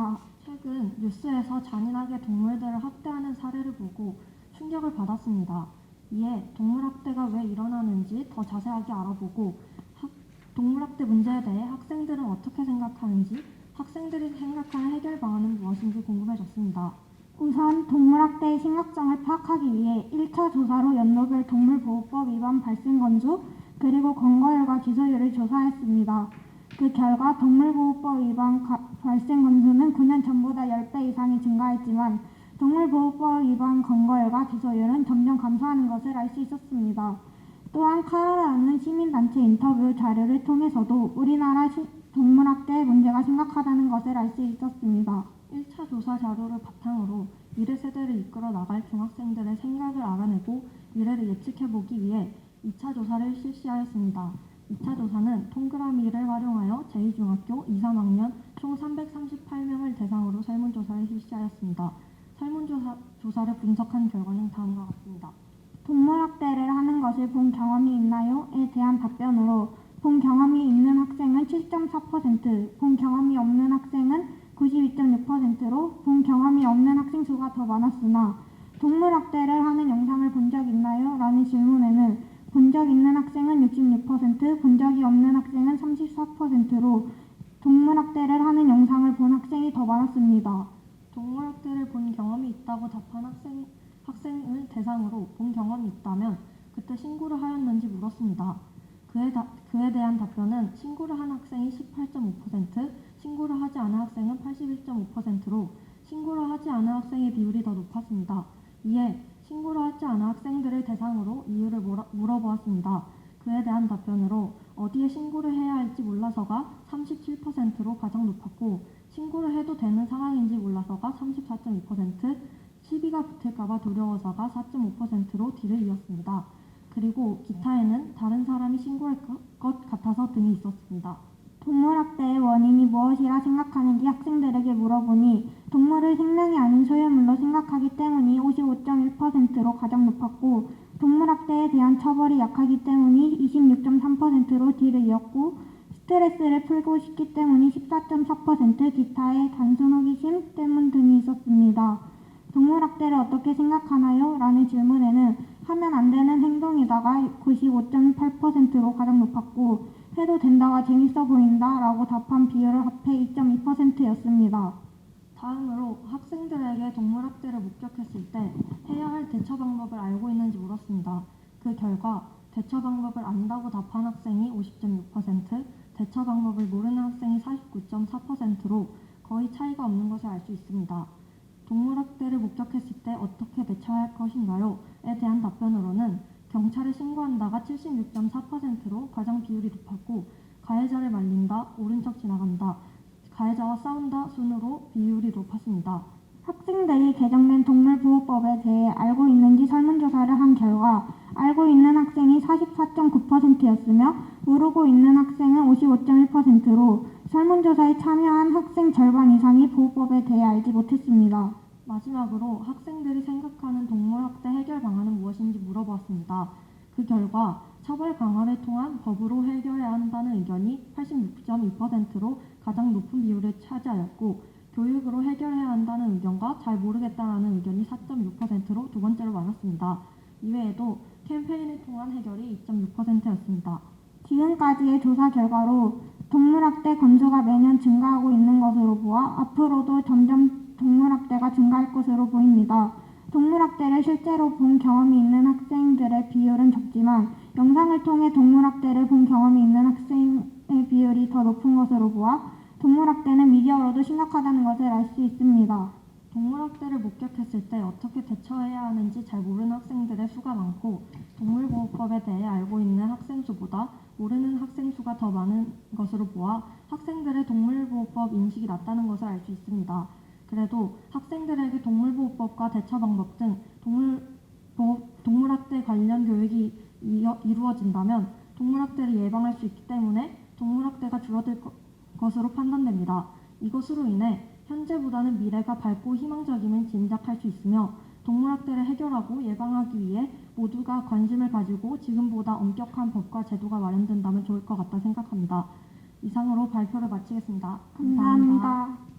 있습니다. 최근 뉴스에서 잔인하게 동물들을 학대하는 사례를 보고 충격을 받았습니다. 이에 동물학대가 왜 일어나는지 더 자세하게 알아보고 동물학대 문제에 대해 학생들은 어떻게 생각하는지, 학생들이 생각하는 해결 방안은 무엇인지 궁금해졌습니다. 우선 동물학대의 심각성을 파악하기 위해 1차 조사로 연도별 동물보호법 위반 발생 건수 그리고 검거율과 기소율을 조사했습니다. 그 결과 동물보호법 위반 발생 건수는 9년 전보다 10배 이상이 증가했지만 동물보호법 위반 검거율과 기소율은 점점 감소하는 것을 알 수 있었습니다. 또한 카나다는 시민단체 인터뷰 자료를 통해서도 우리나라 동물학대 문제가 심각하다는 것을 알 수 있었습니다. 1차 조사 자료를 바탕으로 미래 세대를 이끌어 나갈 중학생들의 생각을 알아내고 미래를 예측해보기 위해 2차 조사를 실시하였습니다. 2차 조사는 동그라미를 활용하여 제2중학교 2, 3학년 총 338명을 대상으로 설문조사를 실시하였습니다. 설문조사를 분석한 결과는 다음과 같습니다. 동물학대를 하는 것을 본 경험이 있나요? 에 대한 답변으로 본 경험이 있는 학생은 7.4%, 본 경험이 없는 학생은 92.6%로 본 경험이 없는 학생 수가 더 많았으나 동물학대를 하는 영상을 본 적 있나요? 라는 질문에는 본 적 있는 학생은 66%, 본 적이 없는 학생은 34%로 동물학대를 하는 영상을 본 학생이 더 많았습니다. 동물학대를 본 경험이 있다고 답한 학생을 대상으로 본 경험이 있다면 그때 신고를 하였는지 물었습니다. 그에 대한 답변은 신고를 한 학생이 18.5%, 신고를 하지 않은 학생은 81.5%로 신고를 하지 않은 학생의 비율이 더 높았습니다. 이에 신고를 하지 않은 학생들을 대상으로 이유를 물어보았습니다. 그에 대한 답변으로 어디에 신고를 해야 할지 몰라서가 37%로 가장 높았고 신고를 해도 되는 상황인지 몰라서가 34.2%, 시비가 붙을까봐 두려워서가 4.5%로 뒤를 이었습니다. 그리고 기타에는 다른 사람이 신고할 것 같아서 등이 있었습니다. 동물학대의 원인이 무엇이라 생각하는지 학생들에게 물어보니 동물을 생명이 아닌 소유물로 생각하기 때문이 55.1%로 가장 높았고 동물학대에 대한 처벌이 약하기 때문이 26.3%로 뒤를 이었고 스트레스를 풀고 싶기 때문이 14.4%, 기타의 단순 호기심 때문 등이 있었습니다. 동물학대를 어떻게 생각하나요? 라는 질문에는 하면 안 되는 행동이다가 95.8%로 가장 높았고 해도 된다가 재밌어 보인다 라고 답한 비율을 합해 2.2%였습니다. 다음으로 학생들에게 동물학대를 목격했을 때 해야 할 대처 방법을 알고 있는지 물었습니다. 그 결과 대처 방법을 안다고 답한 학생이 50.6%, 대처 방법을 모르는 학생이 49.4%로 거의 차이가 없는 것을 알 수 있습니다. 동물학대를 목격했을 때 어떻게 대처할 것인가요? 에 대한 답변으로는 경찰에 신고한다가 76.4%로 가장 비율이 높았고 가해자를 말린다, 모른 척 지나간다, 가해자와 싸운다 순으로 비율이 높았습니다. 학생들이 개정된 동물보호법에 대해 알고 있는지 설문조사를 한 결과 알고 있는 학생이 44.9%였으며 모르고 있는 학생은 55.1%로 설문조사에 참여한 학생 절반 이상이 보호법에 대해 알지 못했습니다. 마지막으로 학생들이 생각하는 동물학대 해결 방안은 무엇인지 물어보았습니다. 그 결과 처벌 강화를 통한 법으로 해결해야 한다는 의견이 86.2%로 가장 높은 비율을 차지하였고 교육으로 해결해야 한다는 의견과 잘 모르겠다라는 의견이 4.6%로 두 번째로 많았습니다. 이외에도 캠페인을 통한 해결이 2.6%였습니다. 지금까지의 조사 결과로 동물학대 건수가 매년 증가하고 있는 것으로 보아 앞으로도 점점 동물학대가 증가할 것으로 보입니다. 동물학대를 실제로 본 경험이 있는 학생들의 비율은 적지만 영상을 통해 동물학대를 본 경험이 있는 학생의 비율이 더 높은 것으로 보아 동물학대는 미디어로도 심각하다는 것을 알 수 있습니다. 동물학대를 목격했을 때 어떻게 대처해야 하는지 잘 모르는 학생들의 수가 많고 동물보호법에 대해 알고 있는 학생 수보다 모르는 학생 수가 더 많은 것으로 보아 학생들의 동물보호법 인식이 낮다는 것을 알 수 있습니다. 그래도 학생들에게 동물보호법과 대처 방법 등 동물학대 관련 교육이 이루어진다면 동물학대를 예방할 수 있기 때문에 동물학대가 줄어들 것으로 판단됩니다. 이것으로 인해 현재보다는 미래가 밝고 희망적임을 짐작할 수 있으며 동물학대를 해결하고 예방하기 위해 모두가 관심을 가지고 지금보다 엄격한 법과 제도가 마련된다면 좋을 것 같다 생각합니다. 이상으로 발표를 마치겠습니다. 감사합니다.